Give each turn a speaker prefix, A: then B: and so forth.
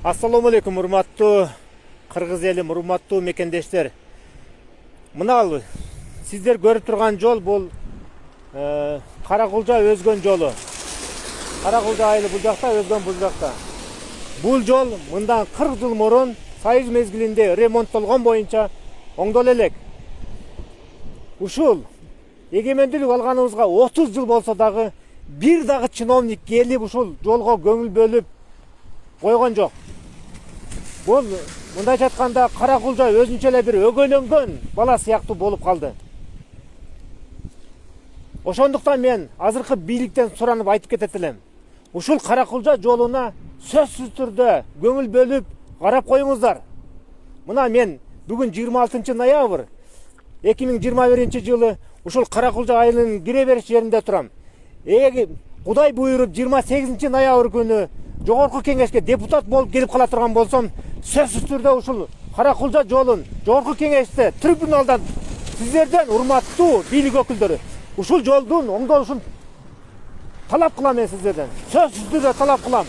A: Ассаламу алейкум, урматтуу кыргыз элим, урматтуу мекендештер. Мына сиздер көрүп турган жол бул Кара-Кулжа өзгөн жолу. Кара-Кулжа айылы бул жакта, өзгөн бул жакта. Бул жол мындан 40 жыл мурун союз мезгилинде ремонттолгон боюнча оңдоло элек. Ушул эгемендүүлүк алганыбызга 30 жыл болсо дагы бир дагы чиновник келип ушул жолго көңүл бөлүп койгон жок. Бул мындайча айтканда Кара-Кулжа өзүнчө эле бир өгөйлөнгөн бала сыяктуу болуп калды. Ошондуктан мен азыркы бийликтен суранып айтып кетет элем. Ушул Кара-Кулжа жолуна сөзсүз түрдө көңүл бөлүп карап коюңуздар. Мына мен бүгүн 26 ноябрь 2021 жылы ушул Кара-Кулжа айылынын кире бериш жеринде турам. Кудай буйруп 28 ноябрь күнү жогорку кеңешке депутат болуп келип кала турган болсом, сөзсүз түрдө ушул Кара-Кулжа жолун жогорку кеңеште трибуналдан сиздерден урматтуу бийлик өкүлдөрү ушул жолдун оңдолушун талап кылам мен сиздерден. Сөзсүз түрдө талап кылам.